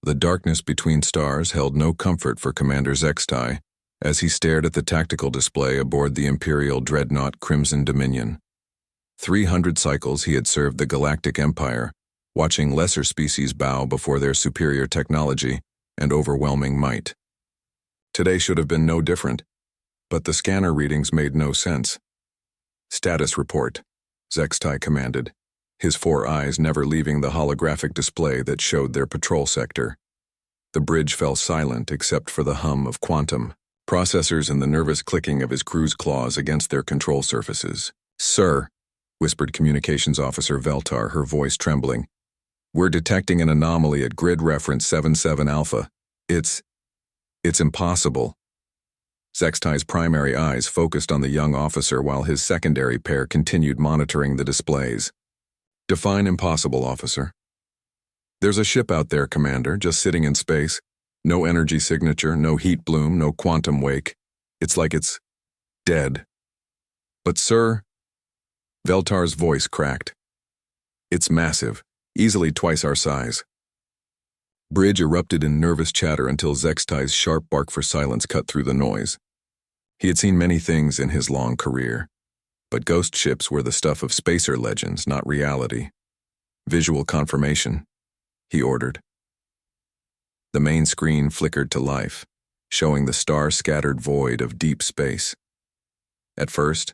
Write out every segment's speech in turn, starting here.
The darkness between stars held no comfort for Commander Zextai as he stared at the tactical display aboard the Imperial dreadnought Crimson Dominion. 300 cycles he had served the Galactic Empire, watching lesser species bow before their superior technology and overwhelming might. Today should have been no different, but the scanner readings made no sense. "Status report," Zextai commanded, his 4 eyes never leaving the holographic display that showed their patrol sector. The bridge fell silent except for the hum of quantum processors and the nervous clicking of his crew's claws against their control surfaces. "Sir," whispered Communications Officer Veltar, her voice trembling, "we're detecting an anomaly at grid reference 77 Alpha. It's impossible." Zextai's primary eyes focused on the young officer while his secondary pair continued monitoring the displays. "Define impossible, officer." "There's a ship out there, Commander, just sitting in space. No energy signature, no heat bloom, no quantum wake. It's like it's dead." "But sir," Veltar's voice cracked, "it's massive, easily twice our size." Bridge erupted in nervous chatter until Zextai's sharp bark for silence cut through the noise. He had seen many things in his long career, but ghost ships were the stuff of spacer legends, not reality. "Visual confirmation," he ordered. The main screen flickered to life, showing the star-scattered void of deep space. At first,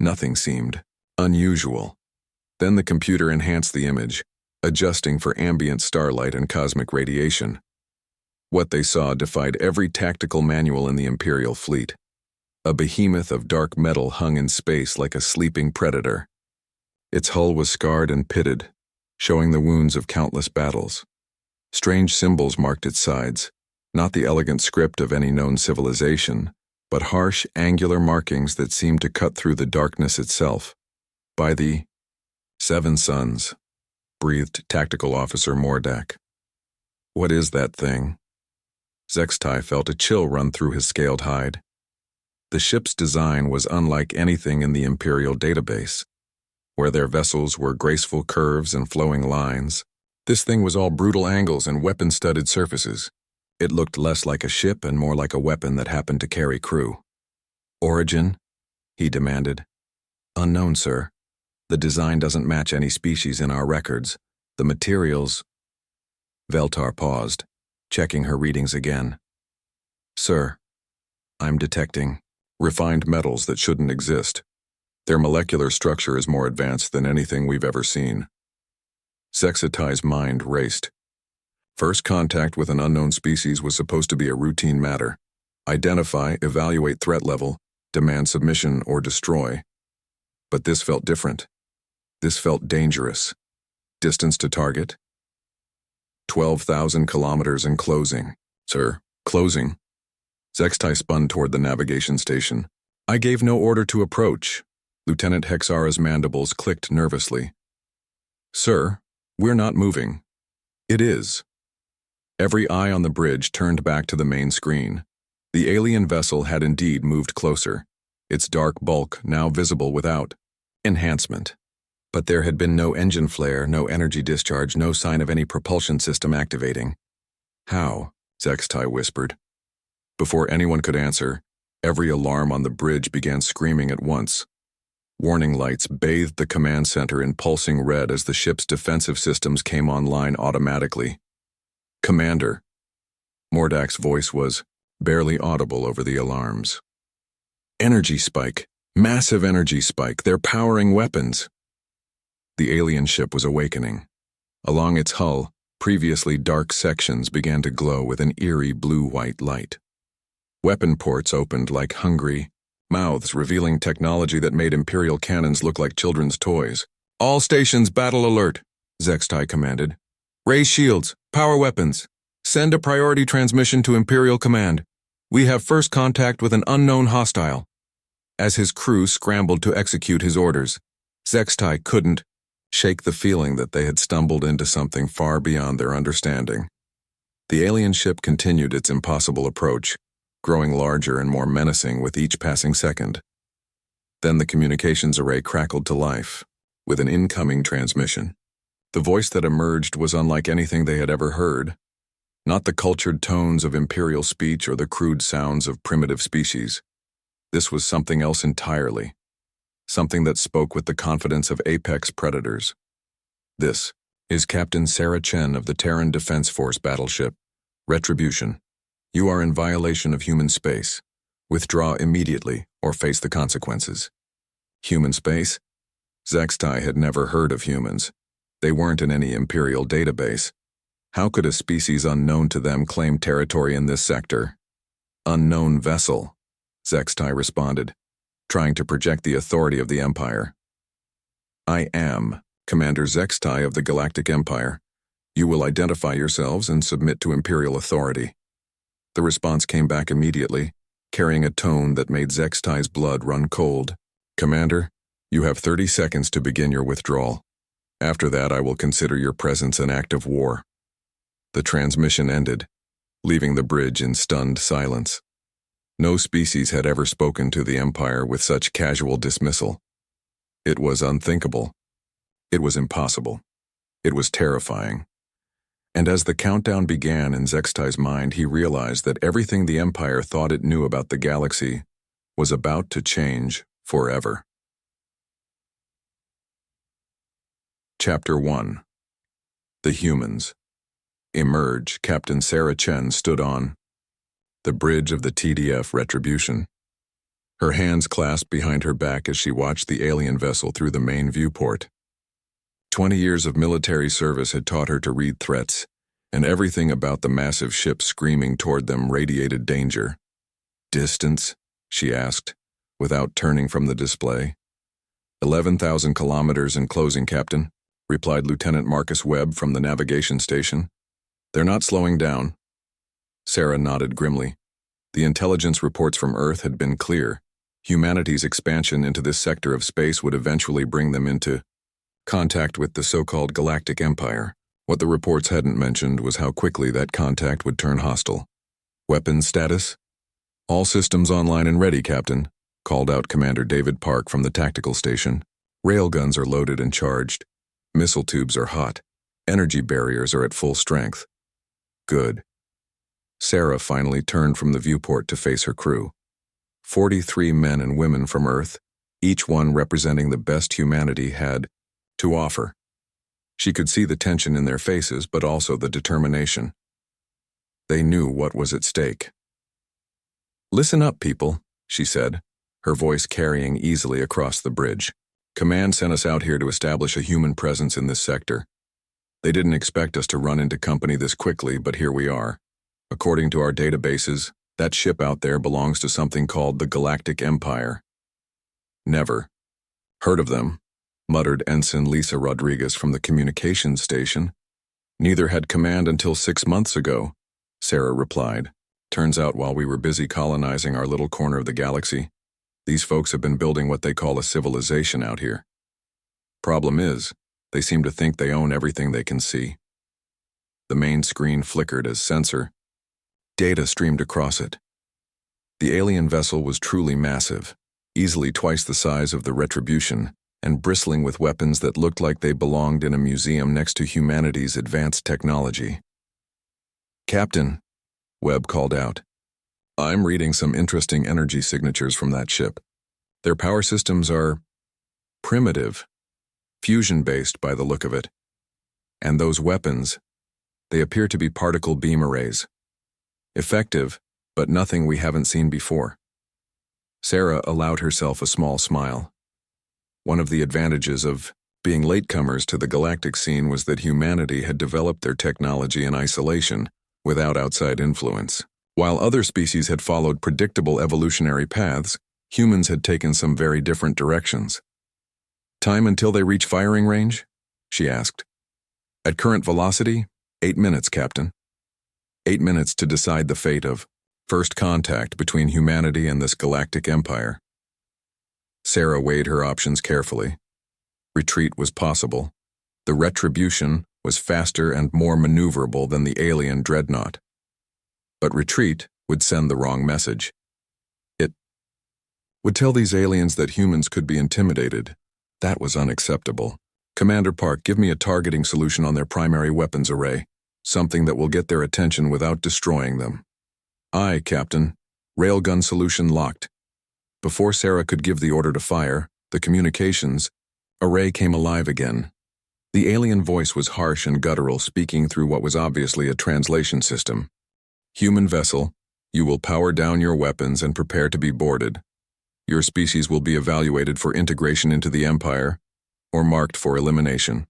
nothing seemed unusual. Then the computer enhanced the image, adjusting for ambient starlight and cosmic radiation. What they saw defied every tactical manual in the Imperial fleet. A behemoth of dark metal hung in space like a sleeping predator. Its hull was scarred and pitted, showing the wounds of countless battles. Strange symbols marked its sides, not the elegant script of any known civilization, but harsh, angular markings that seemed to cut through the darkness itself. "By the 7 suns," breathed Tactical Officer Mordak. "What is that thing?" Zextai felt a chill run through his scaled hide. The ship's design was unlike anything in the Imperial database. Where their vessels were graceful curves and flowing lines, this thing was all brutal angles and weapon-studded surfaces. It looked less like a ship and more like a weapon that happened to carry crew. "Origin?" he demanded. "Unknown, sir. The design doesn't match any species in our records. The materials—" Veltar paused, checking her readings again. "Sir, I'm detecting refined metals that shouldn't exist. Their molecular structure is more advanced than anything we've ever seen." Zextai's mind raced. First contact with an unknown species was supposed to be a routine matter. Identify, evaluate threat level, demand submission or destroy. But this felt different. This felt dangerous. Distance to target? 12,000 kilometers and closing. "Sir, closing." Zextai spun toward the navigation station. "I gave no order to approach." Lieutenant Hexara's mandibles clicked nervously. "Sir, we're not moving." "It is." Every eye on the bridge turned back to the main screen. The alien vessel had indeed moved closer, its dark bulk now visible without enhancement. But there had been no engine flare, no energy discharge, no sign of any propulsion system activating. "How?" Zextai whispered. Before anyone could answer, every alarm on the bridge began screaming at once. Warning lights bathed the command center in pulsing red as the ship's defensive systems came online automatically. "Commander." Mordak's voice was barely audible over the alarms. "Energy spike. Massive energy spike. They're powering weapons." The alien ship was awakening. Along its hull, previously dark sections began to glow with an eerie blue-white light. Weapon ports opened like hungry mouths, revealing technology that made Imperial cannons look like children's toys. "All stations battle alert," Zextai commanded. "Raise shields, power weapons. Send a priority transmission to Imperial Command. We have first contact with an unknown hostile." As his crew scrambled to execute his orders, Zextai couldn't shake the feeling that they had stumbled into something far beyond their understanding. The alien ship continued its impossible approach, growing larger and more menacing with each passing second. Then the communications array crackled to life, with an incoming transmission. The voice that emerged was unlike anything they had ever heard. Not the cultured tones of imperial speech or the crude sounds of primitive species. This was something else entirely. Something that spoke with the confidence of apex predators. This is Captain Sarah Chen of the Terran Defense Force Battleship. Retribution. You are in violation of human space. Withdraw immediately or face the consequences. Human space? Zextai had never heard of humans. They weren't in any Imperial database. How could a species unknown to them claim territory in this sector? Unknown vessel, Zextai responded, trying to project the authority of the Empire. I am Commander Zextai of the Galactic Empire. You will identify yourselves and submit to Imperial authority. The response came back immediately, carrying a tone that made Zextai's blood run cold. Commander, you have 30 seconds to begin your withdrawal. After that, I will consider your presence an act of war. The transmission ended, leaving the bridge in stunned silence. No species had ever spoken to the Empire with such casual dismissal. It was unthinkable. It was impossible. It was terrifying. And as the countdown began in Zextai's mind, he realized that everything the Empire thought it knew about the galaxy was about to change forever. Chapter 1. The Humans. Emerge, Captain Sarah Chen stood on the bridge of the TDF Retribution. Her hands clasped behind her back as she watched the alien vessel through the main viewport. 20 years of military service had taught her to read threats, and everything about the massive ship screaming toward them radiated danger. Distance? She asked, without turning from the display. 11,000 kilometers in closing, Captain, replied Lieutenant Marcus Webb from the navigation station. They're not slowing down. Sarah nodded grimly. The intelligence reports from Earth had been clear. Humanity's expansion into this sector of space would eventually bring them into contact with the so-called Galactic Empire. What the reports hadn't mentioned was how quickly that contact would turn hostile. Weapons status? All systems online and ready, Captain, called out Commander David Park from the tactical station. Railguns are loaded and charged. Missile tubes are hot. Energy barriers are at full strength. Good. Sarah finally turned from the viewport to face her crew. 43 men and women from Earth, each one representing the best humanity had to offer. She could see the tension in their faces, but also the determination. They knew what was at stake. Listen up, people, she said, her voice carrying easily across the bridge. Command sent us out here to establish a human presence in this sector. They didn't expect us to run into company this quickly, but here we are. According to our databases, that ship out there belongs to something called the Galactic Empire. Never heard of them, muttered Ensign Lisa Rodriguez from the communications station. Neither had command until 6 months ago, Sarah replied. Turns out while we were busy colonizing our little corner of the galaxy, these folks have been building what they call a civilization out here. Problem is, they seem to think they own everything they can see. The main screen flickered as sensor data streamed across it. The alien vessel was truly massive, easily twice the size of the Retribution, and bristling with weapons that looked like they belonged in a museum next to humanity's advanced technology. Captain, Webb called out. I'm reading some interesting energy signatures from that ship. Their power systems are primitive, fusion-based by the look of it. And those weapons, they appear to be particle beam arrays. Effective, but nothing we haven't seen before. Sarah allowed herself a small smile. One of the advantages of being latecomers to the galactic scene was that humanity had developed their technology in isolation, without outside influence. While other species had followed predictable evolutionary paths, humans had taken some very different directions. Time until they reach firing range? She asked. At current velocity, 8 minutes, Captain. 8 minutes to decide the fate of first contact between humanity and this galactic empire. Sarah weighed her options carefully. Retreat was possible. The Retribution was faster and more maneuverable than the alien dreadnought. But retreat would send the wrong message. It would tell these aliens that humans could be intimidated. That was unacceptable. Commander Park, give me a targeting solution on their primary weapons array. something that will get their attention without destroying them. Aye, Captain. Railgun solution locked. Before Sarah could give the order to fire, the communications array came alive again. The alien voice was harsh and guttural, speaking through what was obviously a translation system. Human vessel, you will power down your weapons and prepare to be boarded. Your species will be evaluated for integration into the Empire, or marked for elimination.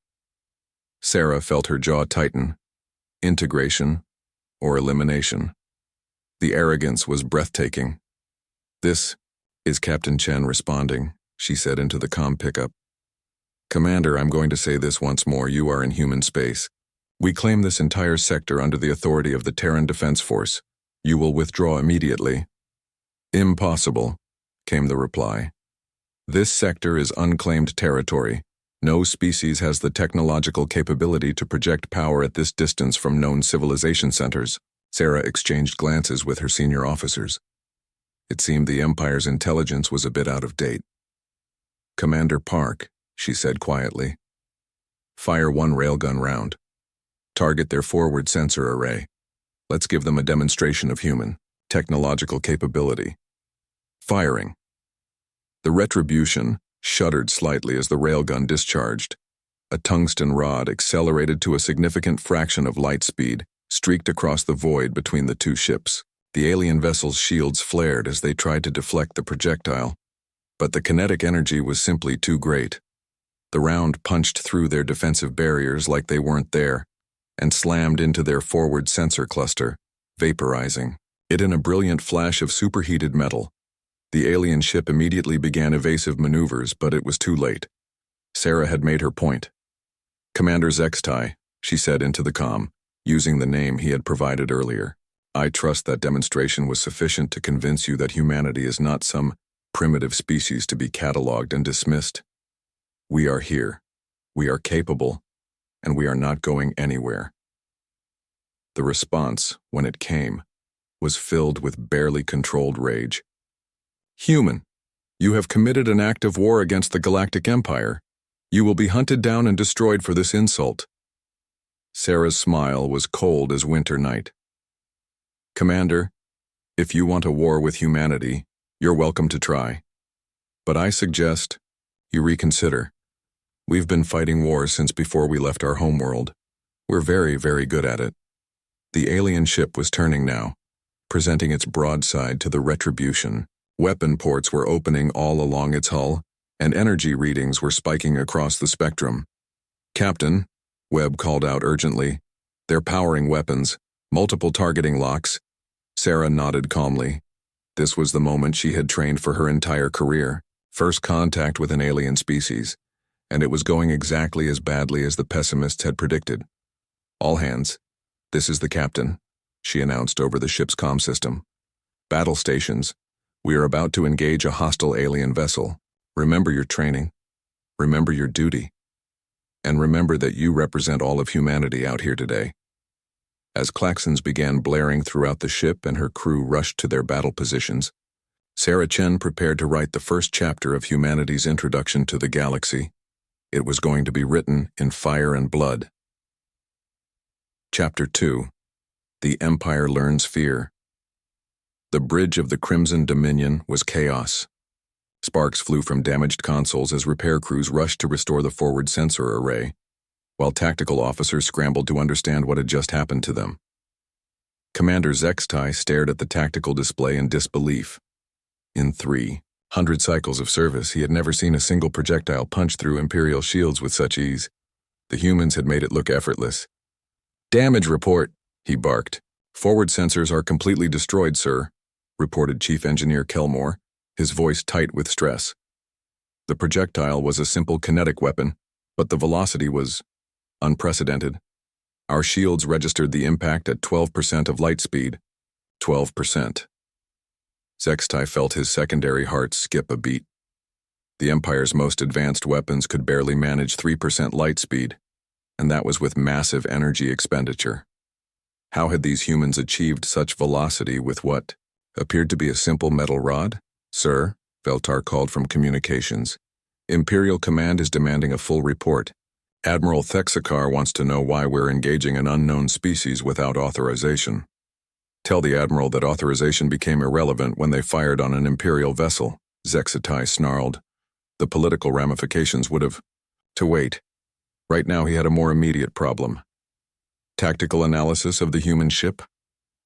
Sarah felt her jaw tighten. Integration, or elimination. The arrogance was breathtaking. This is Captain Chen responding, she said into the comm pickup. Commander, I'm going to say this once more, you are in human space. We claim this entire sector under the authority of the Terran Defense Force. You will withdraw immediately. Impossible, came the reply. This sector is unclaimed territory. No species has the technological capability to project power at this distance from known civilization centers. Sarah exchanged glances with her senior officers. It seemed the Empire's intelligence was a bit out of date. Commander Park, she said quietly. Fire one railgun round. Target their forward sensor array. Let's give them a demonstration of human, technological capability. Firing. The Retribution shuddered slightly as the railgun discharged. A tungsten rod, accelerated to a significant fraction of light speed, streaked across the void between the two ships. The alien vessel's shields flared as they tried to deflect the projectile, but the kinetic energy was simply too great. The round punched through their defensive barriers like they weren't there, and slammed into their forward sensor cluster, vaporizing it in a brilliant flash of superheated metal. The alien ship immediately began evasive maneuvers, but it was too late. Sarah had made her point. Commander Zextai, she said into the comm, using the name he had provided earlier. I trust that demonstration was sufficient to convince you that humanity is not some primitive species to be catalogued and dismissed. We are here. We are capable, and we are not going anywhere. The response, when it came, was filled with barely controlled rage. Human, you have committed an act of war against the Galactic Empire. You will be hunted down and destroyed for this insult. Sarah's smile was cold as winter night. Commander, if you want a war with humanity, you're welcome to try. But I suggest you reconsider. We've been fighting wars since before we left our homeworld. We're very, very good at it. The alien ship was turning now, presenting its broadside to the Retribution. Weapon ports were opening all along its hull, and energy readings were spiking across the spectrum. Captain, Webb called out urgently. They're powering weapons, multiple targeting locks. Sarah nodded calmly. This was the moment she had trained for her entire career, first contact with an alien species, and it was going exactly as badly as the pessimists had predicted. All hands, this is the captain, she announced over the ship's comm system. Battle stations, we are about to engage a hostile alien vessel. Remember your training. Remember your duty. And remember that you represent all of humanity out here today. As klaxons began blaring throughout the ship and her crew rushed to their battle positions, Sarah Chen prepared to write the first chapter of humanity's introduction to the galaxy. It was going to be written in fire and blood. Chapter 2. The Empire Learns Fear. The bridge of the Crimson Dominion was chaos. Sparks flew from damaged consoles as repair crews rushed to restore the forward sensor array, while tactical officers scrambled to understand what had just happened to them. Commander Zextai stared at the tactical display in disbelief. In 300 cycles of service, he had never seen a single projectile punch through Imperial shields with such ease. The humans had made it look effortless. "Damage report," he barked. "Forward sensors are completely destroyed, sir," reported Chief Engineer Kelmore, his voice tight with stress. The projectile was a simple kinetic weapon, but the velocity was unprecedented. Our shields registered the impact at 12% of light speed. 12%. Zextai felt his secondary heart skip a beat. The Empire's most advanced weapons could barely manage 3% light speed, and that was with massive energy expenditure. How had these humans achieved such velocity with what appeared to be a simple metal rod? "Sir," Veltar called from communications, "Imperial Command is demanding a full report. Admiral Thexakar wants to know why we're engaging an unknown species without authorization. Tell the Admiral that authorization became irrelevant when they fired on an Imperial vessel, Zexatai snarled. The political ramifications would have... To wait. Right now he had a more immediate problem. Tactical analysis of the human ship?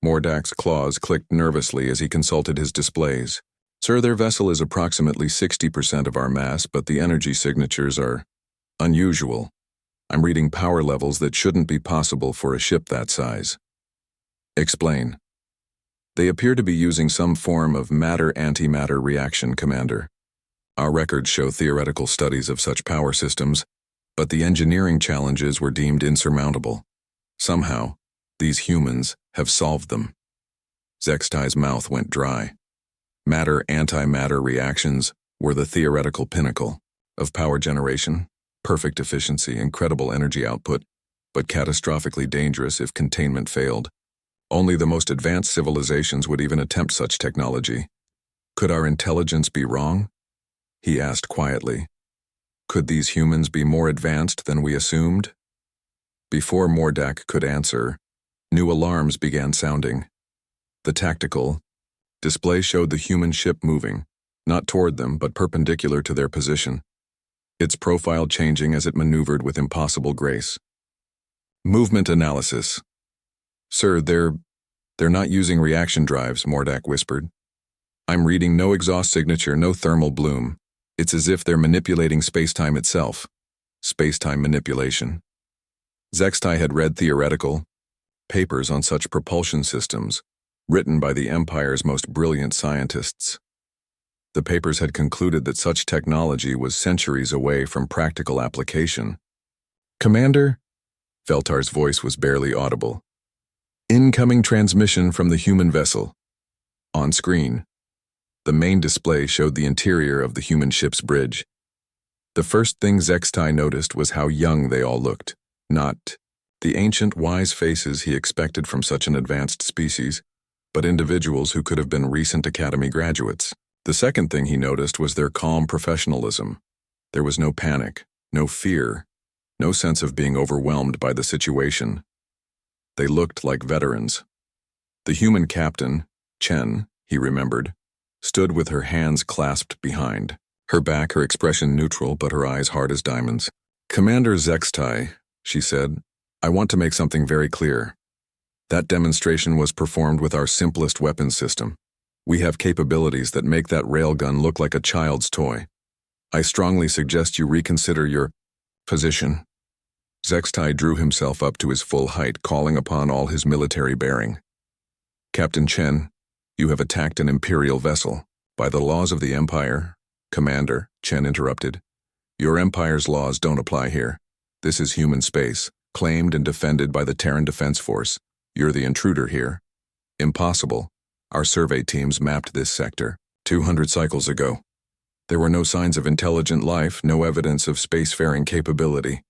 Mordak's claws clicked nervously as he consulted his displays. Sir, their vessel is approximately 60% of our mass, but the energy signatures are unusual. I'm reading power levels that shouldn't be possible for a ship that size. Explain. They appear to be using some form of matter-antimatter reaction, Commander. Our records show theoretical studies of such power systems, but the engineering challenges were deemed insurmountable. Somehow, these humans have solved them. Zextai's mouth went dry. Matter-antimatter reactions were the theoretical pinnacle of power generation, perfect efficiency, incredible energy output, but catastrophically dangerous if containment failed. Only the most advanced civilizations would even attempt such technology. Could our intelligence be wrong? He asked quietly. Could these humans be more advanced than we assumed? Before Mordak could answer, new alarms began sounding. The tactical display showed the human ship moving, not toward them but perpendicular to their position, its profile changing as it maneuvered with impossible grace. Movement analysis. Sir, they're not using reaction drives, Mordak whispered. I'm reading no exhaust signature, no thermal bloom. It's as if they're manipulating space-time itself. Space-time manipulation. Zextai had read theoretical papers on such propulsion systems, written by the Empire's most brilliant scientists. The papers had concluded that such technology was centuries away from practical application. Commander? Feltar's voice was barely audible. Incoming transmission from the human vessel. On screen, the main display showed the interior of the human ship's bridge. The first thing Zextai noticed was how young they all looked, not the ancient, wise faces he expected from such an advanced species, but individuals who could have been recent academy graduates. The second thing he noticed was their calm professionalism. There was no panic, no fear, no sense of being overwhelmed by the situation. They looked like veterans. The human captain, Chen, he remembered, stood with her hands clasped behind. Her back, her expression neutral, but her eyes hard as diamonds. Commander Zextai, she said, I want to make something very clear. That demonstration was performed with our simplest weapons system. We have capabilities that make that railgun look like a child's toy. I strongly suggest you reconsider your position. Zextai drew himself up to his full height, calling upon all his military bearing. Captain Chen, you have attacked an Imperial vessel. By the laws of the Empire, Commander, Chen interrupted. Your Empire's laws don't apply here. This is human space, claimed and defended by the Terran Defense Force. You're the intruder here. Impossible. Our survey teams mapped this sector 200 cycles ago. There were no signs of intelligent life, no evidence of spacefaring capability.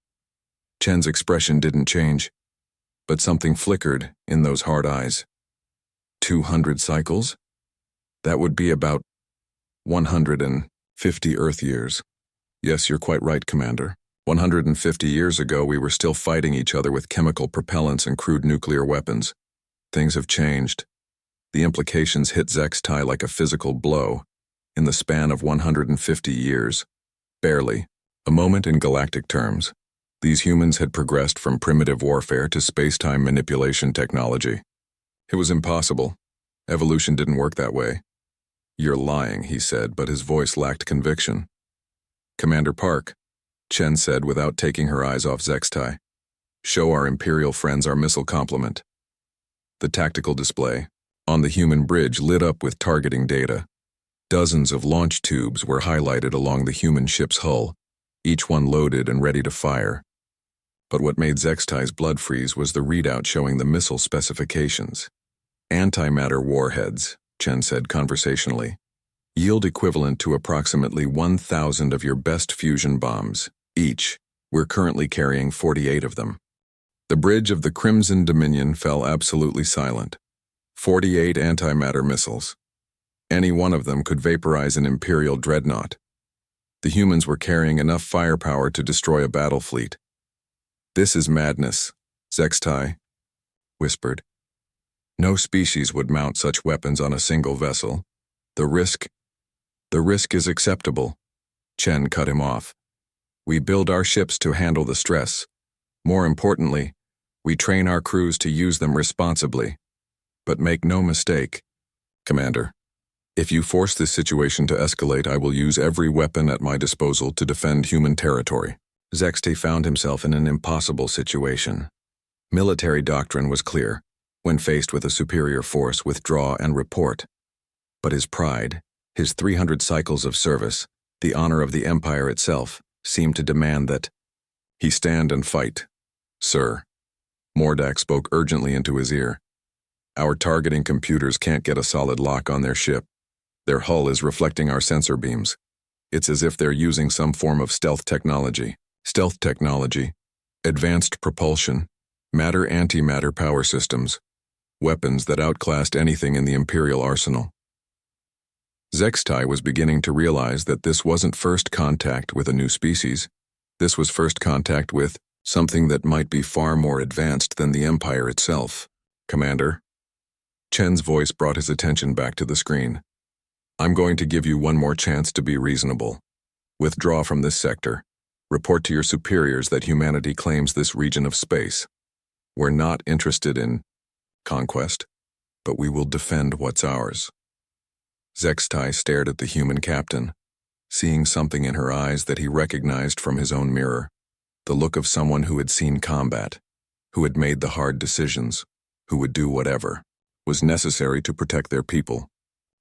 Chen's expression didn't change, but something flickered in those hard eyes. 200 cycles? That would be about 150 Earth years. Yes, you're quite right, Commander. 150 years ago, we were still fighting each other with chemical propellants and crude nuclear weapons. Things have changed. The implications hit Zextai like a physical blow. In the span of 150 years. Barely. A moment in galactic terms. These humans had progressed from primitive warfare to space-time manipulation technology. It was impossible. Evolution didn't work that way. You're lying, he said, but his voice lacked conviction. Commander Park, Chen said without taking her eyes off Zextai. Show our Imperial friends our missile complement. The tactical display on the human bridge lit up with targeting data. Dozens of launch tubes were highlighted along the human ship's hull, each one loaded and ready to fire. But what made Zextai's blood freeze was the readout showing the missile specifications. Antimatter warheads, Chen said conversationally, yield equivalent to approximately 1,000 of your best fusion bombs, each. We're currently carrying 48 of them. The bridge of the Crimson Dominion fell absolutely silent. 48 antimatter missiles. Any one of them could vaporize an Imperial dreadnought. The humans were carrying enough firepower to destroy a battle fleet. "This is madness," Zextai whispered. "No species would mount such weapons on a single vessel. The risk is acceptable." Chen cut him off. "We build our ships to handle the stress. More importantly, we train our crews to use them responsibly. But make no mistake, Commander, if you force this situation to escalate, I will use every weapon at my disposal to defend human territory." Zextai found himself in an impossible situation. Military doctrine was clear. When faced with a superior force, withdraw and report. But his pride, his 300 cycles of service, the honor of the Empire itself, seemed to demand that he stand and fight. "Sir," Mordak spoke urgently into his ear, "our targeting computers can't get a solid lock on their ship. Their hull is reflecting our sensor beams. It's as if they're using some form of stealth technology. Stealth technology, advanced propulsion, matter-antimatter power systems, weapons that outclassed anything in the Imperial arsenal." Zextai was beginning to realize that this wasn't first contact with a new species. This was first contact with something that might be far more advanced than the Empire itself. "Commander." Chen's voice brought his attention back to the screen. "I'm going to give you one more chance to be reasonable. Withdraw from this sector. Report to your superiors that humanity claims this region of space. We're not interested in conquest, but we will defend what's ours." Zextai stared at the human captain, seeing something in her eyes that he recognized from his own mirror, the look of someone who had seen combat, who had made the hard decisions, who would do whatever was necessary to protect their people.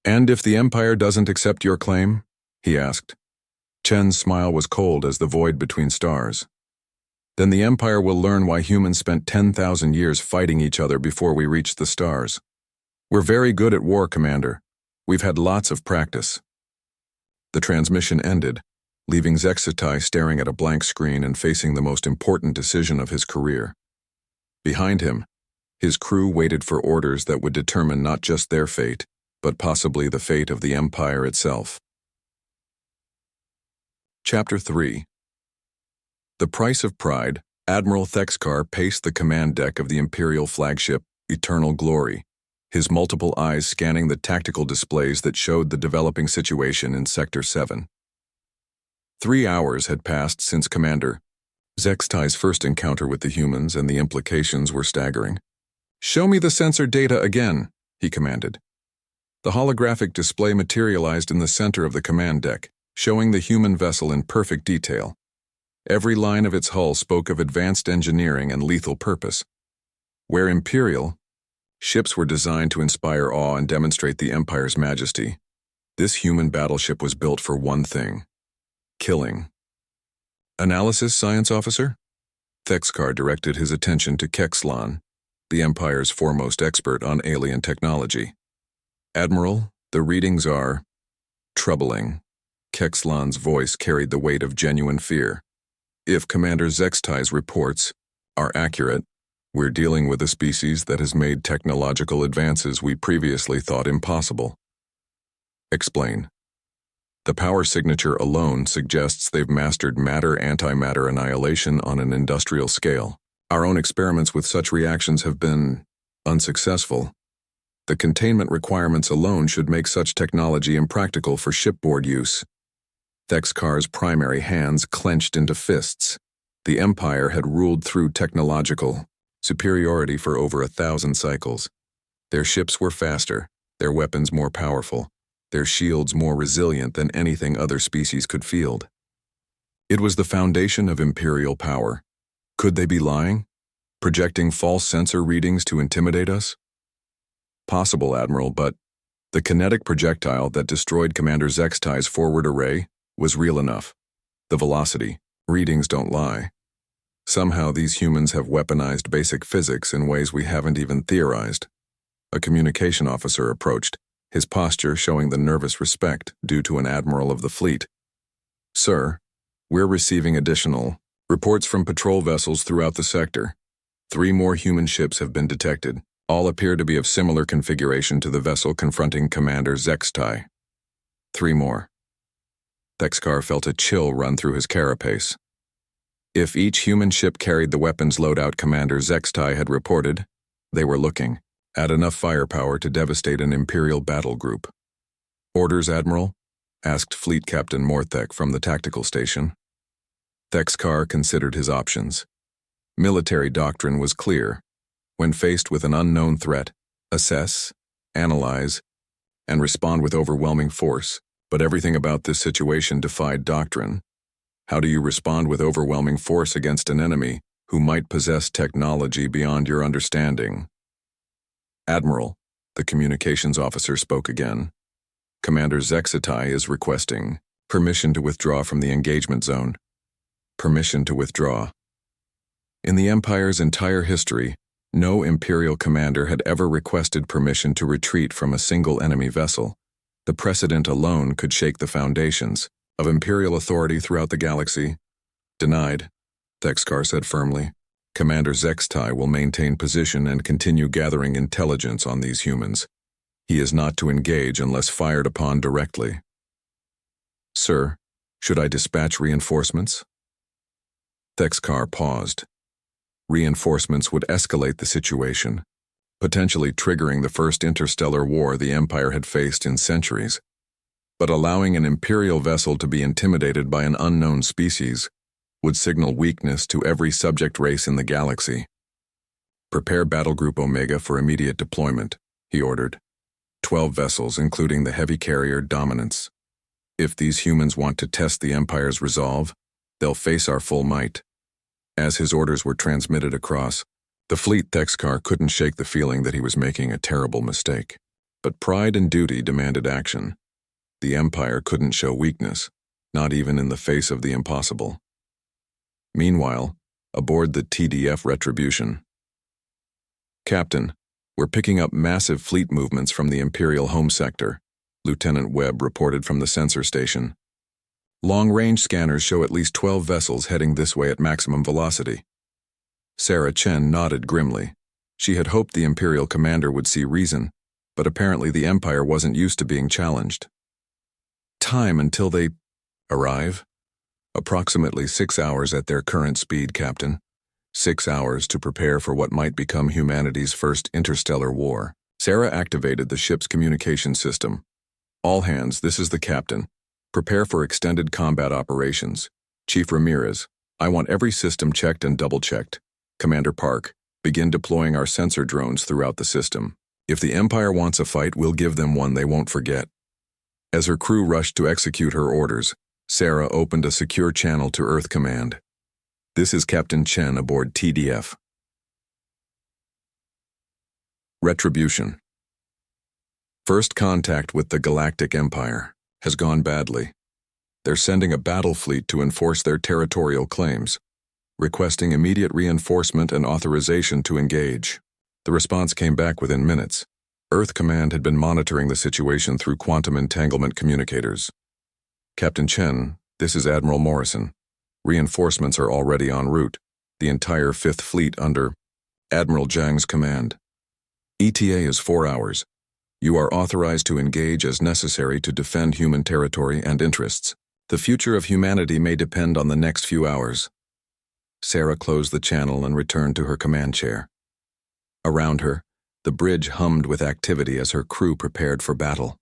"And if the Empire doesn't accept your claim?" he asked. Chen's smile was cold as the void between stars. "Then the Empire will learn why humans spent 10,000 years fighting each other before we reached the stars. We're very good at war, Commander. We've had lots of practice." The transmission ended, leaving Zextai staring at a blank screen and facing the most important decision of his career. Behind him, his crew waited for orders that would determine not just their fate, but possibly the fate of the Empire itself. Chapter 3. The price of pride. Admiral Thexkar paced the command deck of the Imperial flagship, Eternal Glory, his multiple eyes scanning the tactical displays that showed the developing situation in Sector 7. 3 hours had passed since Commander Zextai's first encounter with the humans, and the implications were staggering. "Show me the sensor data again," he commanded. The holographic display materialized in the center of the command deck, showing the human vessel in perfect detail. Every line of its hull spoke of advanced engineering and lethal purpose. Where Imperial, ships were designed to inspire awe and demonstrate the Empire's majesty, this human battleship was built for one thing: killing. "Analysis, Science Officer?" Thexkar directed his attention to Kexlan, the Empire's foremost expert on alien technology. "Admiral, the readings are troubling." Kexlan's voice carried the weight of genuine fear. "If Commander Zextai's reports are accurate, we're dealing with a species that has made technological advances we previously thought impossible." "Explain." "The power signature alone suggests they've mastered matter-antimatter annihilation on an industrial scale. Our own experiments with such reactions have been unsuccessful. The containment requirements alone should make such technology impractical for shipboard use." Thexkar's primary hands clenched into fists. The Empire had ruled through technological superiority for over 1,000 cycles. Their ships were faster, their weapons more powerful, their shields more resilient than anything other species could field. It was the foundation of Imperial power. Could they be lying? Projecting false sensor readings to intimidate us? Possible, Admiral, but the kinetic projectile that destroyed Commander Zextai's forward array was real enough. The velocity, readings don't lie. Somehow these humans have weaponized basic physics in ways we haven't even theorized. A communication officer approached, his posture showing the nervous respect due to an admiral of the fleet. "Sir, we're receiving additional reports from patrol vessels throughout the sector. 3 more human ships have been detected. All appear to be of similar configuration to the vessel confronting Commander Zextai." 3 more. Thexkar felt a chill run through his carapace. If each human ship carried the weapons loadout Commander Zextai had reported, they were looking at enough firepower to devastate an Imperial battle group. "Orders, Admiral?" asked Fleet Captain Morthek from the tactical station. Thexkar considered his options. Military doctrine was clear. When faced with an unknown threat, assess, analyze, and respond with overwhelming force. But everything about this situation defied doctrine. How do you respond with overwhelming force against an enemy who might possess technology beyond your understanding? "Admiral," the communications officer spoke again. "Commander Zextai is requesting permission to withdraw from the engagement zone." Permission to withdraw. In the Empire's entire history, no Imperial commander had ever requested permission to retreat from a single enemy vessel. The precedent alone could shake the foundations of Imperial authority throughout the galaxy. "Denied," Thexkar said firmly. "Commander Zextai will maintain position and continue gathering intelligence on these humans. He is not to engage unless fired upon directly." "Sir, should I dispatch reinforcements?" Thexkar paused. Reinforcements would escalate the situation, potentially triggering the first interstellar war the Empire had faced in centuries. But allowing an Imperial vessel to be intimidated by an unknown species would signal weakness to every subject race in the galaxy. "Prepare Battle Group Omega for immediate deployment," he ordered. 12 vessels, including the heavy carrier Dominance. If these humans want to test the Empire's resolve, they'll face our full might. As his orders were transmitted across, the fleet Thexkar couldn't shake the feeling that he was making a terrible mistake. But pride and duty demanded action. The Empire couldn't show weakness, not even in the face of the impossible. Meanwhile, aboard the TDF Retribution. "Captain, we're picking up massive fleet movements from the Imperial home sector," Lieutenant Webb reported from the sensor station. "Long-range scanners show at least 12 vessels heading this way at maximum velocity." Sarah Chen nodded grimly. She had hoped the Imperial commander would see reason, but apparently the Empire wasn't used to being challenged. "Time until they arrive?" "Approximately 6 hours at their current speed, Captain. 6 hours to prepare for what might become humanity's first interstellar war." Sarah activated the ship's communication system. "All hands, this is the captain. Prepare for extended combat operations. Chief Ramirez, I want every system checked and double-checked. Commander Park, begin deploying our sensor drones throughout the system. If the Empire wants a fight, we'll give them one they won't forget." As her crew rushed to execute her orders, Sarah opened a secure channel to Earth Command. "This is Captain Chen aboard TDF. Retribution. First contact with the Galactic Empire has gone badly. They're sending a battle fleet to enforce their territorial claims, requesting immediate reinforcement and authorization to engage." The response came back within minutes. Earth Command had been monitoring the situation through quantum entanglement communicators. "Captain Chen, this is Admiral Morrison. Reinforcements are already en route. The entire 5th Fleet under Admiral Zhang's command. ETA is 4 hours. You are authorized to engage as necessary to defend human territory and interests. The future of humanity may depend on the next few hours." Sarah closed the channel and returned to her command chair. Around her, the bridge hummed with activity as her crew prepared for battle.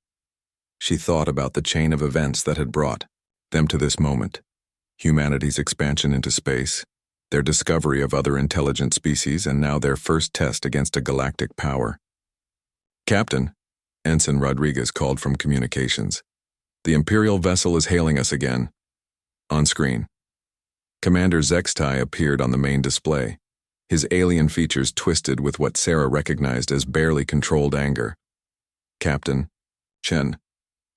She thought about the chain of events that had brought them to this moment. Humanity's expansion into space, their discovery of other intelligent species, and now their first test against a galactic power. "Captain," Ensign Rodriguez called from communications. "The Imperial vessel is hailing us again." On screen, Commander Zextai appeared on the main display, his alien features twisted with what Sarah recognized as barely controlled anger. "Captain Chen,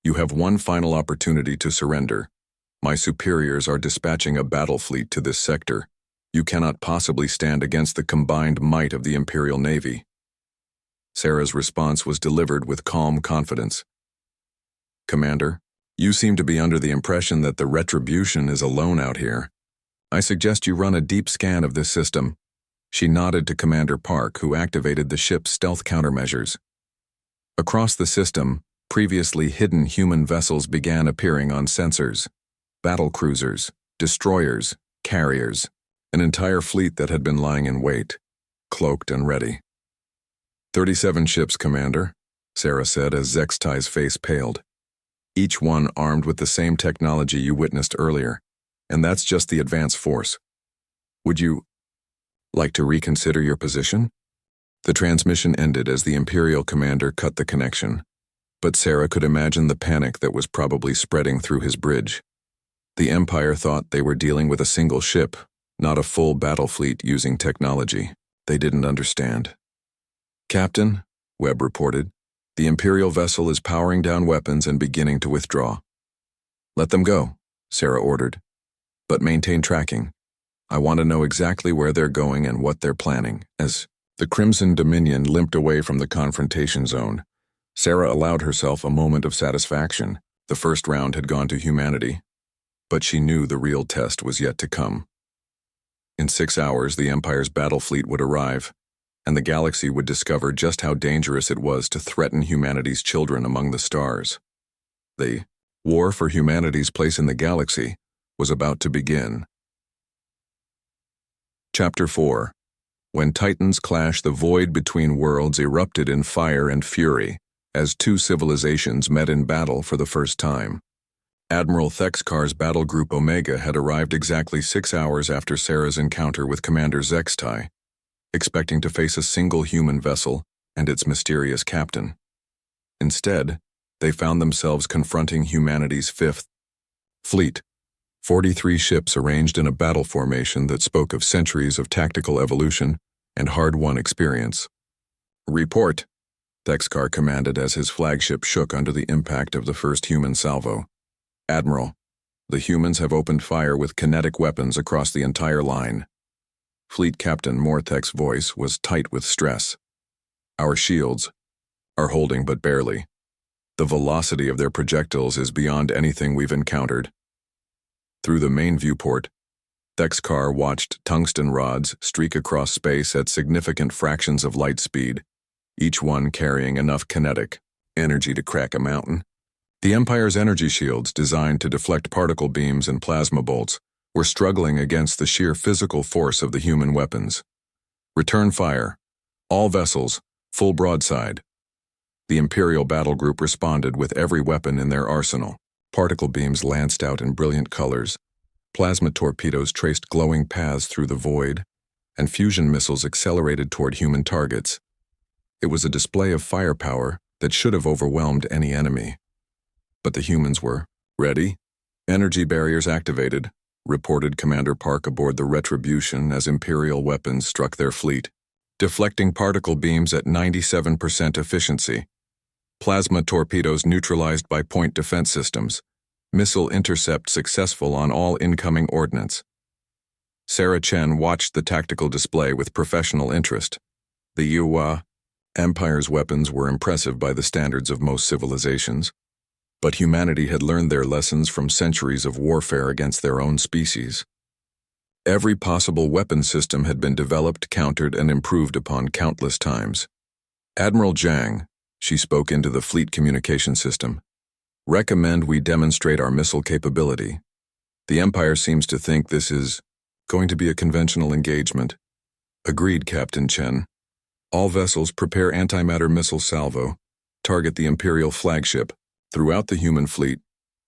you have one final opportunity to surrender. My superiors are dispatching a battle fleet to this sector. You cannot possibly stand against the combined might of the Imperial Navy." Sarah's response was delivered with calm confidence. "Commander, you seem to be under the impression that the Retribution is alone out here. I suggest you run a deep scan of this system." She nodded to Commander Park, who activated the ship's stealth countermeasures. Across the system, previously hidden human vessels began appearing on sensors. Battle cruisers, destroyers, carriers, An entire fleet that had been lying in wait, cloaked and ready. 37 ships, Commander, Sarah said as Zextai's face paled. Each one armed with the same technology you witnessed earlier, and that's just the advance force. Would you like to reconsider your position? The transmission ended as the Imperial commander cut the connection, but Sarah could imagine the panic that was probably spreading through his bridge. The Empire thought they were dealing with a single ship, not a full battle fleet using technology. They didn't understand. Captain, Webb reported, the Imperial vessel is powering down weapons and beginning to withdraw. Let them go, Sarah ordered, but maintain tracking. I want to know exactly where they're going and what they're planning. As the Crimson Dominion limped away from the confrontation zone, Sarah allowed herself a moment of satisfaction. The first round had gone to humanity, but she knew the real test was yet to come. In 6 hours, the Empire's battle fleet would arrive, and the galaxy would discover just how dangerous it was to threaten humanity's children among the stars. The war for humanity's place in the galaxy was about to begin. Chapter 4. When Titans clash, the void between worlds erupted in fire and fury as two civilizations met in battle for the first time. Admiral Thexkar's battle group Omega had arrived exactly 6 hours after Sarah's encounter with Commander Zextai, expecting to face a single human vessel and its mysterious captain. Instead, they found themselves confronting humanity's fifth fleet, 43 ships arranged in a battle formation that spoke of centuries of tactical evolution and hard-won experience. Report, Thexkar commanded as his flagship shook under the impact of the first human salvo. Admiral, the humans have opened fire with kinetic weapons across the entire line. Fleet Captain Mortek's voice was tight with stress. Our shields are holding but barely. The velocity of their projectiles is beyond anything we've encountered. Through the main viewport, Thexkar watched tungsten rods streak across space at significant fractions of light speed, each one carrying enough kinetic energy to crack a mountain. The Empire's energy shields, designed to deflect particle beams and plasma bolts, were struggling against the sheer physical force of the human weapons. Return fire. All vessels, full broadside. The Imperial battle group responded with every weapon in their arsenal. Particle beams lanced out in brilliant colors. Plasma torpedoes traced glowing paths through the void, and fusion missiles accelerated toward human targets. It was a display of firepower that should have overwhelmed any enemy. But the humans were ready. Energy barriers activated, reported Commander Park aboard the Retribution as Imperial weapons struck their fleet, deflecting particle beams at 97% efficiency. Plasma torpedoes neutralized by point defense systems. Missile intercept successful on all incoming ordnance. Sarah Chen watched the tactical display with professional interest. The Empire's weapons were impressive by the standards of most civilizations, but humanity had learned their lessons from centuries of warfare against their own species. Every possible weapon system had been developed, countered, and improved upon countless times. Admiral Zhang, she spoke into the fleet communication system, recommend we demonstrate our missile capability. The Empire seems to think this is going to be a conventional engagement. Agreed, Captain Chen. All vessels prepare antimatter missile salvo. Target the Imperial flagship. Throughout the human fleet,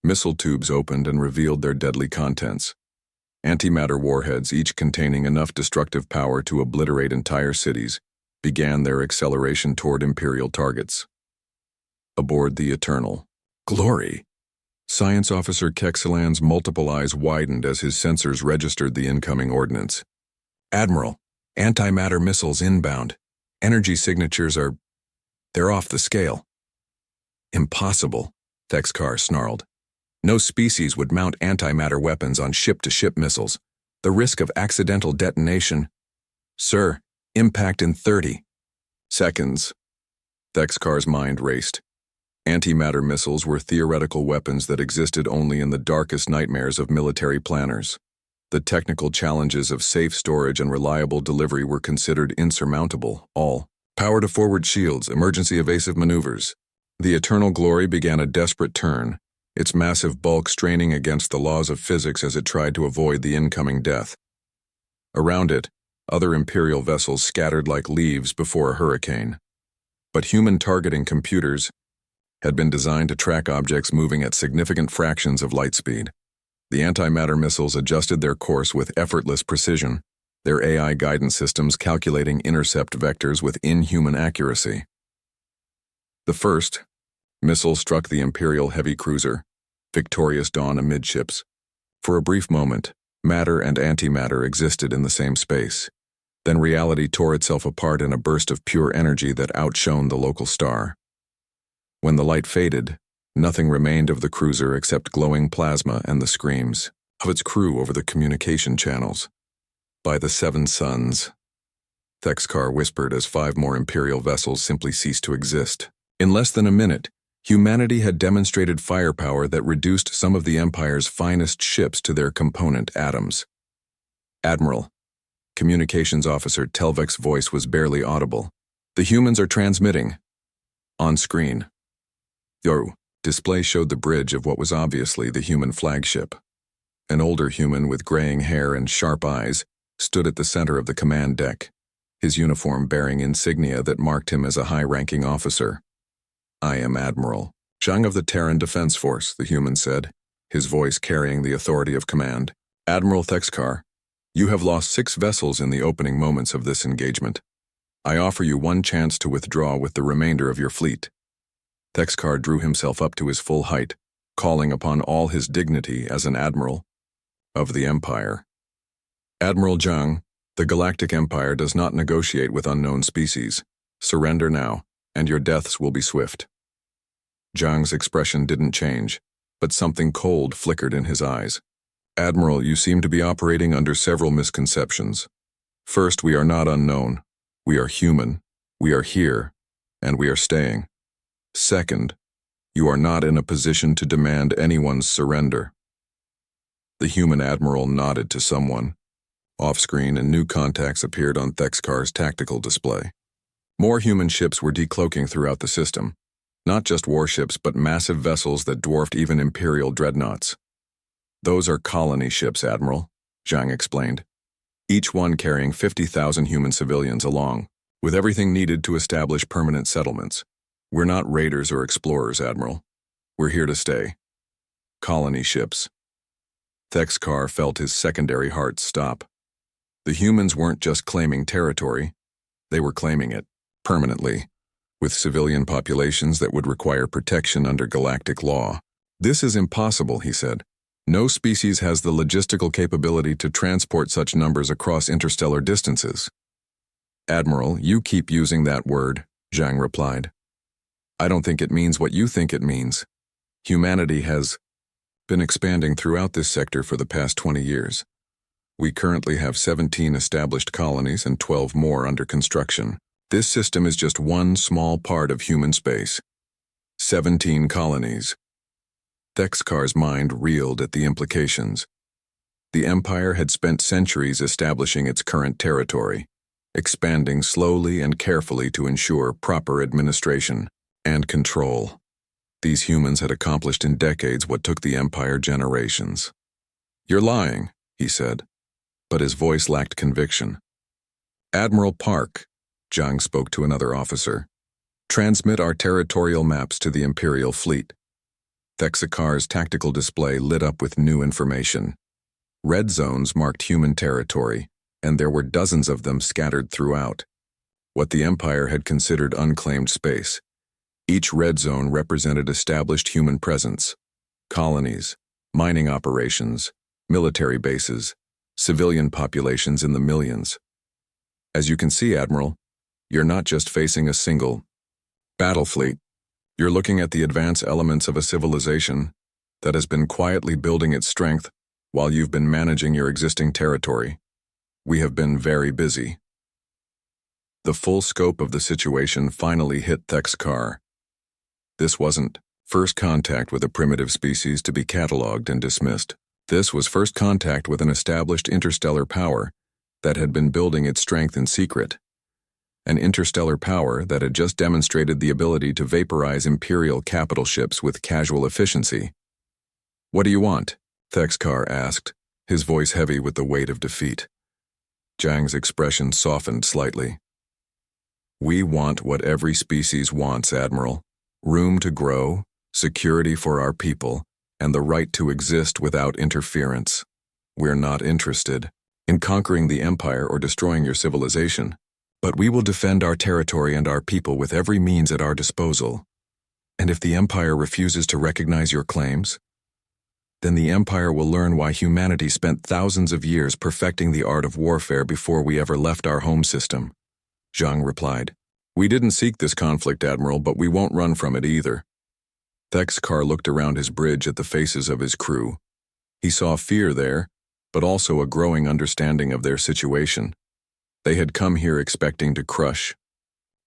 missile tubes opened and revealed their deadly contents. Antimatter warheads, each containing enough destructive power to obliterate entire cities, began their acceleration toward Imperial targets. Aboard the Eternal Glory, Science Officer Kexelan's multiple eyes widened as his sensors registered the incoming ordnance. Admiral, antimatter missiles inbound. Energy signatures they're off the scale. Impossible, Thexkar snarled. No species would mount antimatter weapons on ship-to-ship missiles. The risk of accidental detonation. Sir, impact in 30 seconds. Thexkar's mind raced. Antimatter missiles were theoretical weapons that existed only in the darkest nightmares of military planners. The technical challenges of safe storage and reliable delivery were considered insurmountable. All power-to-forward shields, emergency evasive maneuvers. The Eternal Glory began a desperate turn, its massive bulk straining against the laws of physics as it tried to avoid the incoming death. Around it, other Imperial vessels scattered like leaves before a hurricane. But human targeting computers had been designed to track objects moving at significant fractions of light speed. The antimatter missiles adjusted their course with effortless precision, their AI guidance systems calculating intercept vectors with inhuman accuracy. The first missile struck the Imperial heavy cruiser, Victorious Dawn amidships. For a brief moment, matter and antimatter existed in the same space. Then reality tore itself apart in a burst of pure energy that outshone the local star. When the light faded, nothing remained of the cruiser except glowing plasma and the screams of its crew over the communication channels. By the Seven Suns, Thexkar whispered as 5 more Imperial vessels simply ceased to exist. In less than a minute, humanity had demonstrated firepower that reduced some of the Empire's finest ships to their component atoms. Admiral, Communications Officer Telvek's voice was barely audible. The humans are transmitting. On screen. Your display showed the bridge of what was obviously the human flagship. An older human with graying hair and sharp eyes stood at the center of the command deck, his uniform bearing insignia that marked him as a high-ranking officer. I am Admiral Zhang of the Terran Defense Force, the human said, his voice carrying the authority of command. Admiral Thexkar, you have lost 6 vessels in the opening moments of this engagement. I offer you one chance to withdraw with the remainder of your fleet. Thexkar drew himself up to his full height, calling upon all his dignity as an admiral of the Empire. Admiral Zhang, the Galactic Empire does not negotiate with unknown species. Surrender now, and your deaths will be swift. Zhang's expression didn't change, but something cold flickered in his eyes. Admiral, you seem to be operating under several misconceptions. First, we are not unknown. We are human. We are here, and we are staying. Second, you are not in a position to demand anyone's surrender. The human admiral nodded to someone. Off-screen, and new contacts appeared on Thexkar's tactical display. More human ships were decloaking throughout the system. Not just warships, but massive vessels that dwarfed even Imperial dreadnoughts. Those are colony ships, Admiral, Zhang explained. Each one carrying 50,000 human civilians along, with everything needed to establish permanent settlements. We're not raiders or explorers, Admiral. We're here to stay. Colony ships. Thexkar felt his secondary heart stop. The humans weren't just claiming territory. They were claiming it, permanently, with civilian populations that would require protection under galactic law. This is impossible, he said. No species has the logistical capability to transport such numbers across interstellar distances. Admiral, you keep using that word, Zhang replied. I don't think it means what you think it means. Humanity has been expanding throughout this sector for the past 20 years. We currently have 17 established colonies and 12 more under construction. This system is just one small part of human space. 17 colonies. Thexkar's mind reeled at the implications. The Empire had spent centuries establishing its current territory, expanding slowly and carefully to ensure proper administration and control. These humans had accomplished in decades what took the Empire generations. You're lying, he said, but his voice lacked conviction. Admiral Park, Zhang spoke to another officer, transmit our territorial maps to the Imperial fleet. Thexkar's tactical display lit up with new information. Red zones marked human territory, and there were dozens of them scattered throughout. What the Empire had considered unclaimed space. Each red zone represented established human presence, colonies, mining operations, military bases, civilian populations in the millions. As you can see, Admiral, you're not just facing a single battle fleet. You're looking at the advanced elements of a civilization that has been quietly building its strength while you've been managing your existing territory. We have been very busy. The full scope of the situation finally hit Thexkar. This wasn't first contact with a primitive species to be catalogued and dismissed. This was first contact with an established interstellar power that had been building its strength in secret. An interstellar power that had just demonstrated the ability to vaporize Imperial capital ships with casual efficiency. What do you want? Thexkar asked, his voice heavy with the weight of defeat. Zhang's expression softened slightly. We want what every species wants, Admiral. Room to grow, security for our people, and the right to exist without interference. We're not interested in conquering the Empire or destroying your civilization, but we will defend our territory and our people with every means at our disposal. And if the Empire refuses to recognize your claims, then the Empire will learn why humanity spent thousands of years perfecting the art of warfare before we ever left our home system. Zhang replied. We didn't seek this conflict, Admiral, but we won't run from it either. Thexkar looked around his bridge at the faces of his crew. He saw fear there, but also a growing understanding of their situation. They had come here expecting to crush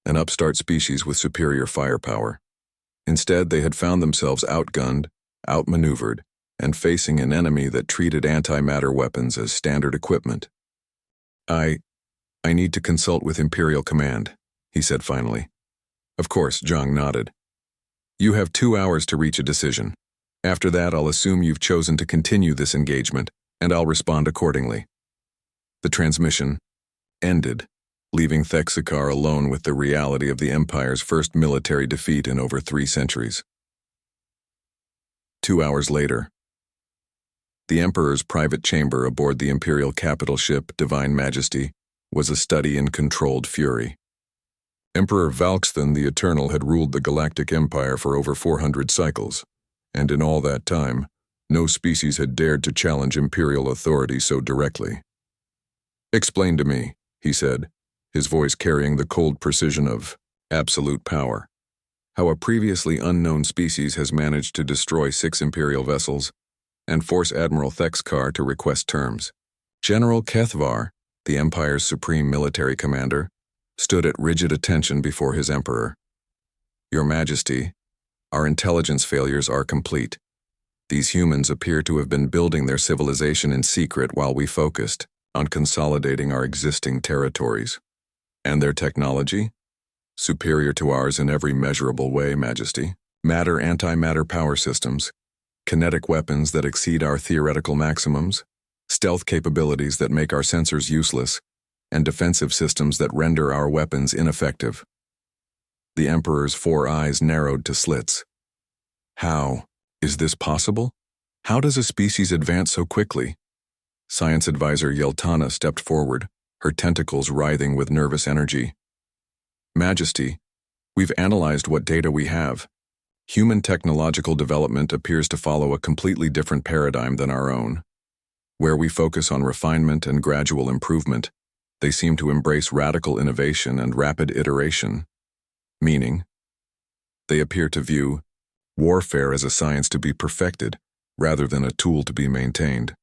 an upstart species with superior firepower. Instead, they had found themselves outgunned, outmaneuvered, and facing an enemy that treated antimatter weapons as standard equipment. I need to consult with Imperial Command, he said finally. Of course, Zhang nodded. You have 2 hours to reach a decision. After that, I'll assume you've chosen to continue this engagement, and I'll respond accordingly. The transmission ended, leaving Thexkar alone with the reality of the Empire's first military defeat in over 3 centuries. 2 hours later, the Emperor's private chamber aboard the Imperial capital ship Divine Majesty was a study in controlled fury. Emperor Valksthon the Eternal had ruled the Galactic Empire for over 400 cycles, and in all that time, no species had dared to challenge Imperial authority so directly. Explain to me, he said, his voice carrying the cold precision of absolute power, how a previously unknown species has managed to destroy 6 Imperial vessels and force Admiral Thexkar to request terms. General Kethvar, the Empire's supreme military commander, stood at rigid attention before his emperor. Your Majesty, our intelligence failures are complete. These humans appear to have been building their civilization in secret while we focused on consolidating our existing territories. And their technology? Superior to ours in every measurable way, Majesty. Matter-antimatter power systems, kinetic weapons that exceed our theoretical maximums, stealth capabilities that make our sensors useless, and defensive systems that render our weapons ineffective. The Emperor's 4 eyes narrowed to slits. How is this possible? How does a species advance so quickly? Science advisor Yeltana stepped forward, her tentacles writhing with nervous energy. Majesty, we've analyzed what data we have. Human technological development appears to follow a completely different paradigm than our own. Where we focus on refinement and gradual improvement, they seem to embrace radical innovation and rapid iteration. Meaning, they appear to view warfare as a science to be perfected, rather than a tool to be maintained.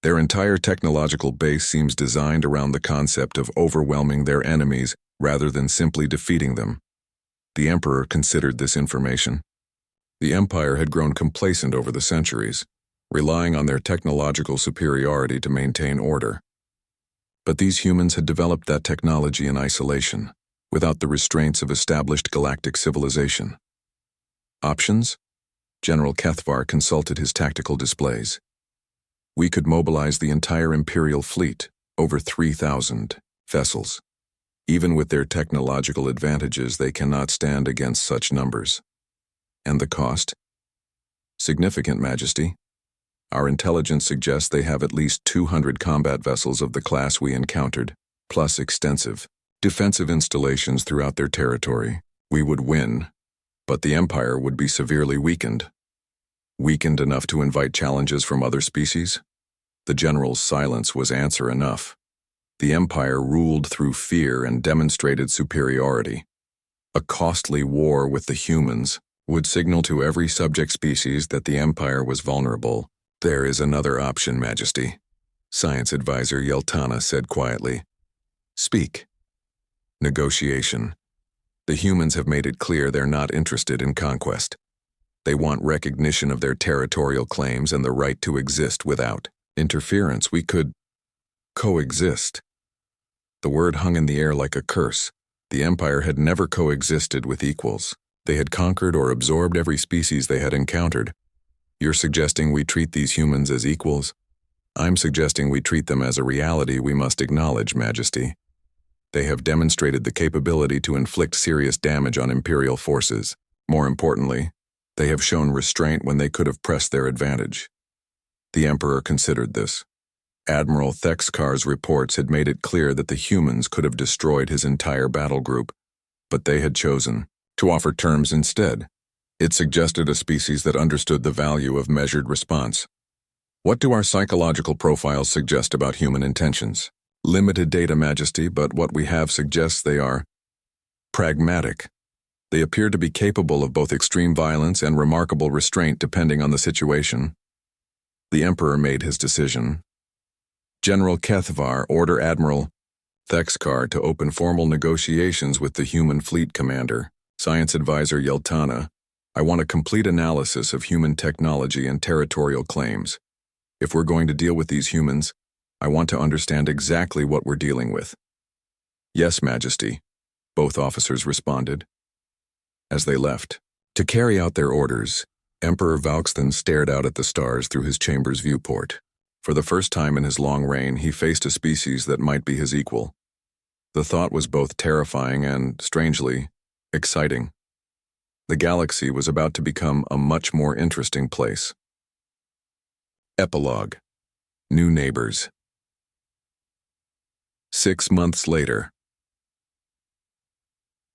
Their entire technological base seems designed around the concept of overwhelming their enemies rather than simply defeating them. The Emperor considered this information. The Empire had grown complacent over the centuries, relying on their technological superiority to maintain order. But these humans had developed that technology in isolation, without the restraints of established galactic civilization. Options? General Kethvar consulted his tactical displays. We could mobilize the entire Imperial fleet, over 3,000 vessels. Even with their technological advantages, they cannot stand against such numbers. And the cost? Significant, Majesty. Our intelligence suggests they have at least 200 combat vessels of the class we encountered, plus extensive defensive installations throughout their territory. We would win, but the Empire would be severely weakened. Weakened enough to invite challenges from other species? The general's silence was answer enough. The Empire ruled through fear and demonstrated superiority. A costly war with the humans would signal to every subject species that the Empire was vulnerable. There is another option, Majesty, Science Advisor Yeltana said quietly. Speak. Negotiation. The humans have made it clear they're not interested in conquest. They want recognition of their territorial claims and the right to exist without interference. We could coexist. The word hung in the air like a curse. The Empire had never coexisted with equals. They had conquered or absorbed every species they had encountered. You're suggesting we treat these humans as equals? I'm suggesting we treat them as a reality we must acknowledge, Majesty. They have demonstrated the capability to inflict serious damage on Imperial forces. More importantly, they have shown restraint when they could have pressed their advantage. The Emperor considered this. Admiral Thexkar's reports had made it clear that the humans could have destroyed his entire battle group, but they had chosen to offer terms instead. It suggested a species that understood the value of measured response. What do our psychological profiles suggest about human intentions? Limited data, Majesty, but what we have suggests they are pragmatic. They appear to be capable of both extreme violence and remarkable restraint depending on the situation. The Emperor made his decision. General Kethvar, order Admiral Thexkar to open formal negotiations with the human fleet commander, Science Advisor Yeltana. I want a complete analysis of human technology and territorial claims. If we're going to deal with these humans, I want to understand exactly what we're dealing with. Yes, Majesty, both officers responded. As they left, to carry out their orders, Emperor Valkston stared out at the stars through his chamber's viewport. For the first time in his long reign, he faced a species that might be his equal. The thought was both terrifying and, strangely, exciting. The galaxy was about to become a much more interesting place. Epilogue. New Neighbors. 6 months later.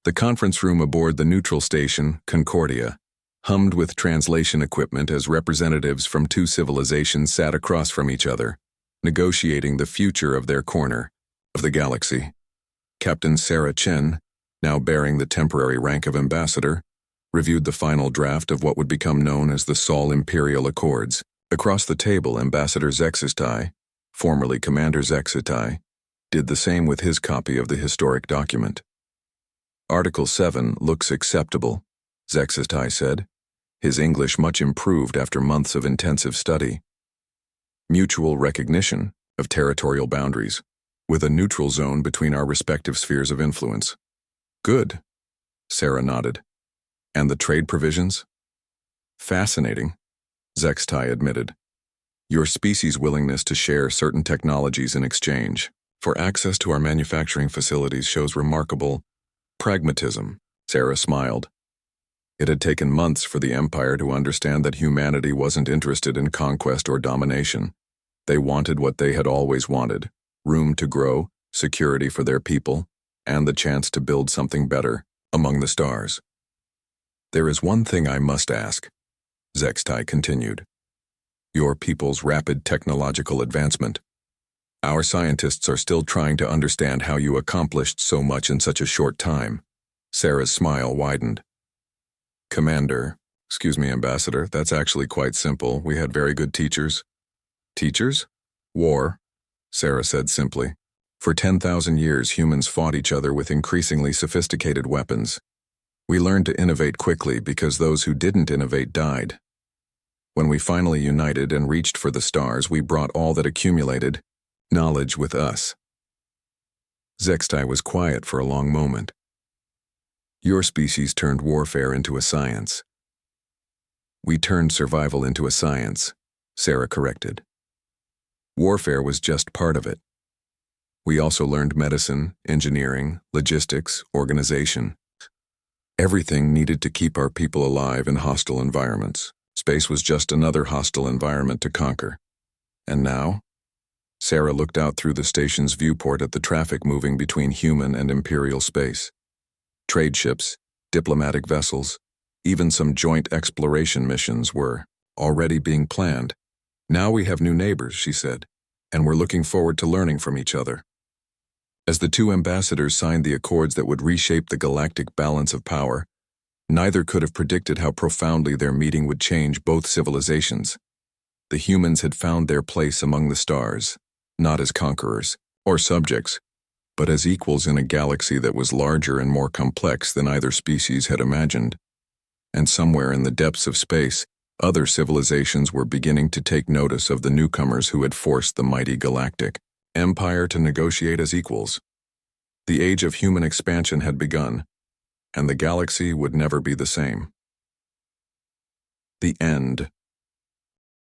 The conference room aboard the neutral station, Concordia, hummed with translation equipment as representatives from two civilizations sat across from each other, negotiating the future of their corner of the galaxy. Captain Sarah Chen, now bearing the temporary rank of ambassador, reviewed the final draft of what would become known as the Sol Imperial Accords. Across the table, Ambassador Zexistai, formerly Commander Zexitai, did the same with his copy of the historic document. Article 7 looks acceptable, Zexistai said, his English much improved after months of intensive study. Mutual recognition of territorial boundaries, with a neutral zone between our respective spheres of influence. Good, Sarah nodded. And the trade provisions? Fascinating, Zextai admitted. Your species' willingness to share certain technologies in exchange for access to our manufacturing facilities shows remarkable pragmatism, Sarah smiled. It had taken months for the Empire to understand that humanity wasn't interested in conquest or domination. They wanted what they had always wanted: room to grow, security for their people, and the chance to build something better among the stars. There is one thing I must ask, Zextai continued. Your people's rapid technological advancement. Our scientists are still trying to understand how you accomplished so much in such a short time. Sarah's smile widened. Ambassador, that's actually quite simple. We had very good teachers. Teachers? War, Sarah said simply. For 10,000 years, humans fought each other with increasingly sophisticated weapons. We learned to innovate quickly because those who didn't innovate died. When we finally united and reached for the stars, we brought all that accumulated knowledge with us. Zextai was quiet for a long moment. Your species turned warfare into a science. We turned survival into a science, Sarah corrected. Warfare was just part of it. We also learned medicine, engineering, logistics, organization. Everything needed to keep our people alive in hostile environments. Space was just another hostile environment to conquer. And now? Sarah looked out through the station's viewport at the traffic moving between human and imperial space. Trade ships, diplomatic vessels, even some joint exploration missions were already being planned. Now we have new neighbors, she said, and we're looking forward to learning from each other. As the two ambassadors signed the accords that would reshape the galactic balance of power, neither could have predicted how profoundly their meeting would change both civilizations. The humans had found their place among the stars, not as conquerors or subjects, but as equals in a galaxy that was larger and more complex than either species had imagined. And somewhere in the depths of space, other civilizations were beginning to take notice of the newcomers who had forced the mighty Galactic Empire to negotiate as equals. The age of human expansion had begun, and the galaxy would never be the same. The end.